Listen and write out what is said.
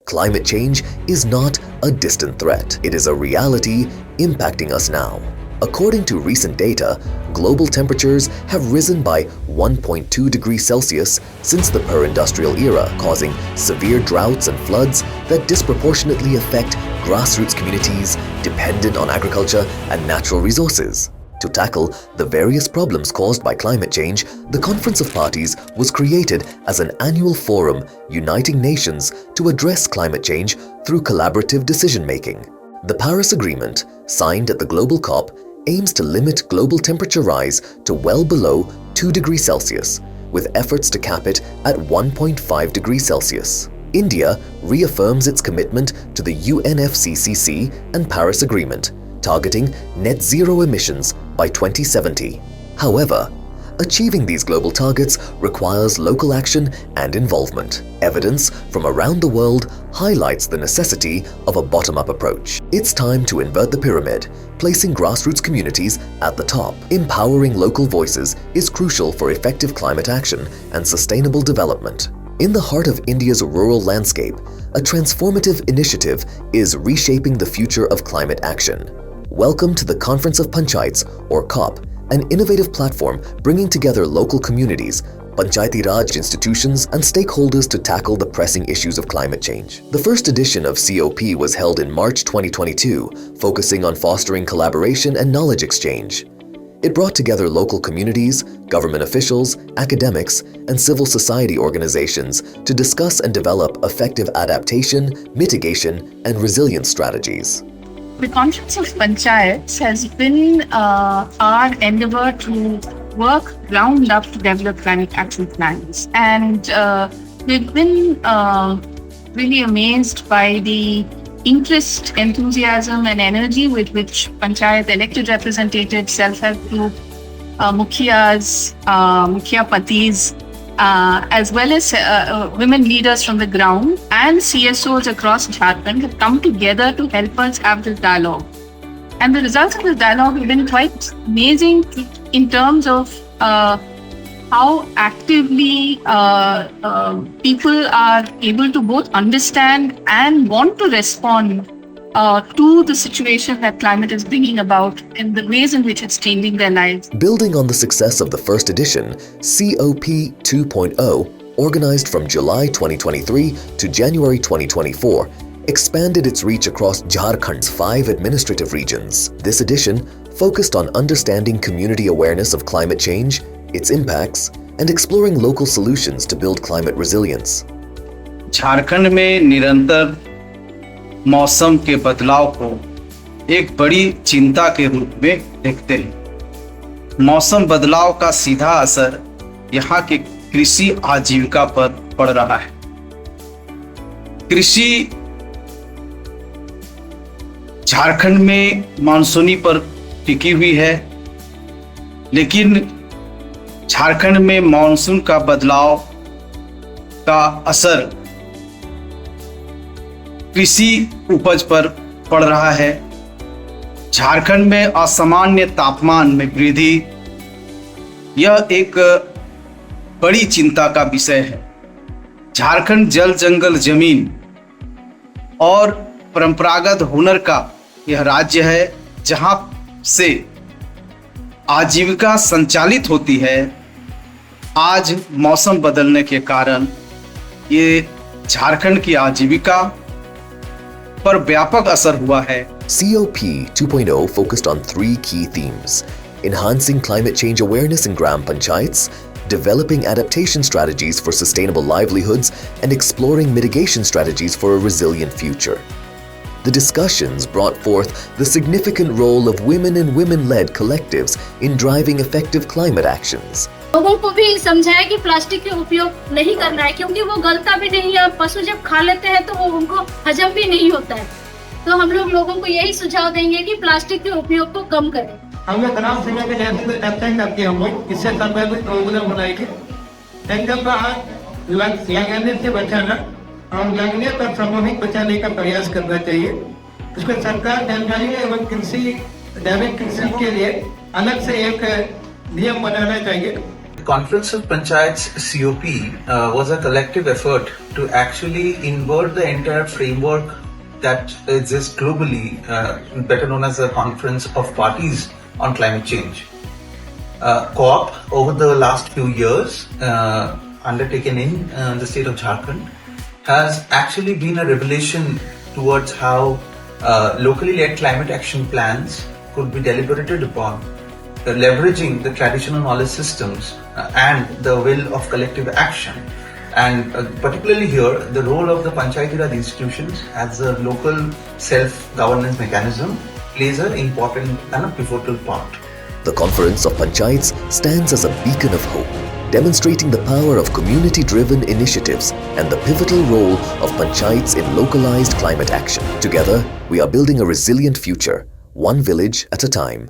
Climate change is not a distant threat. It is a reality impacting us now. According to recent data, global temperatures have risen by 1.2 degrees Celsius since the per-industrial era, causing severe droughts and floods that disproportionately affect grassroots communities dependent on agriculture and natural resources. To tackle the various problems caused by climate change, the Conference of Parties was created as an annual forum uniting nations to address climate change through collaborative decision-making. The Paris Agreement, signed at the Global COP, aims to limit global temperature rise to well below 2 degrees Celsius, with efforts to cap it at 1.5 degrees Celsius. India reaffirms its commitment to the UNFCCC and Paris Agreement, targeting net zero emissions by 2070. However, achieving these global targets requires local action and involvement. Evidence from around the world highlights the necessity of a bottom-up approach. It's time to invert the pyramid, placing grassroots communities at the top. Empowering local voices is crucial for effective climate action and sustainable development. In the heart of India's rural landscape, a transformative initiative is reshaping the future of climate action. Welcome to the Conference of Panchayats, or COP, an innovative platform bringing together local communities, Panchayati Raj Institutions, and stakeholders to tackle the pressing issues of climate change. The first edition of COP was held in March 2022, focusing on fostering collaboration and knowledge exchange. It brought together local communities, government officials, academics, and civil society organizations to discuss and develop effective adaptation, mitigation, and resilience strategies. The Conference of Panchayats has been our endeavor to work ground up to develop climate action plans. And we've been really amazed by the interest, enthusiasm and energy with which Panchayat elected representatives, self-help group, Mukhiyas, Mukhiya Patis, as well as women leaders from the ground and CSOs across Jharkhand have come together to help us have this dialogue. And the results of this dialogue have been quite amazing in terms of how actively people are able to both understand and want to respond to the situation that climate is bringing about and the ways in which it's changing their lives. Building on the success of the first edition, COP 2.0, organized from July 2023 to January 2024, expanded its reach across Jharkhand's 5 administrative regions. This edition focused on understanding community awareness of climate change, its impacts, and exploring local solutions to build climate resilience. Jharkhand में निरंतर मौसम के बदलाव को एक बड़ी चिंता के रूप में देखते हैं। मौसम बदलाव का सीधा असर यहाँ के कृषि आजीविका पर पड़ रहा है। कृषि झारखंड में मानसूनी पर टिकी हुई है, लेकिन झारखंड में मानसून का बदलाव का असर कृषि उपज पर पड़ रहा है। झारखंड में असामान्य तापमान में वृद्धि यह एक बड़ी चिंता का विषय है। झारखंड जल जंगल जमीन और परंपरागत हुनर का यह राज्य है जहां से आजीविका संचालित होती है। आज मौसम बदलने के कारण ये झारखंड की आजीविका पर व्यापक असर हुआ है। COP 2.0 focused on 3 key themes: enhancing climate change awareness in Gram Panchayats, developing adaptation strategies for sustainable livelihoods, and exploring mitigation strategies for a resilient future. The discussions brought forth the significant role of women and women-led collectives in driving effective climate actions. लोगों को भी समझाया कि plastic का उपयोग नहीं करना है, क्योंकि वो गलता भी नहीं है। पशु जब खा लेते हैं तो वो उनको हजम भी नहीं होता है। तो हम लोगों को यही सुझाव देंगे कि प्लास्टिक के उपयोग को कम करें। हम लोग ग्राम सभा के जैसे एक्शन करके हम लोग इससे संबंधित प्रोग्राम बनाएंगे। एकदम का लगाने से बचाना, हम लगने पर सामूहिक बचाने का प्रयास करना चाहिए। इसमें सरकार जानकारी एवं कृषि जैविक कृषि के लिए अलग से एक नियम बनाना चाहिए। Conference of Panchayats COP was a collective effort to actually invert the entire framework that exists globally, better known as the Conference of Parties on Climate Change. COP over the last few years, undertaken in the state of Jharkhand, has actually been a revelation towards how locally led climate action plans could be deliberated upon, leveraging the traditional knowledge systems and the will of collective action. And particularly here, the role of the Panchayati Raj Institutions as a local self-governance mechanism plays an important and a pivotal part. The Conference of Panchayats stands as a beacon of hope, demonstrating the power of community-driven initiatives and the pivotal role of panchayats in localized climate action. Together, we are building a resilient future, one village at a time.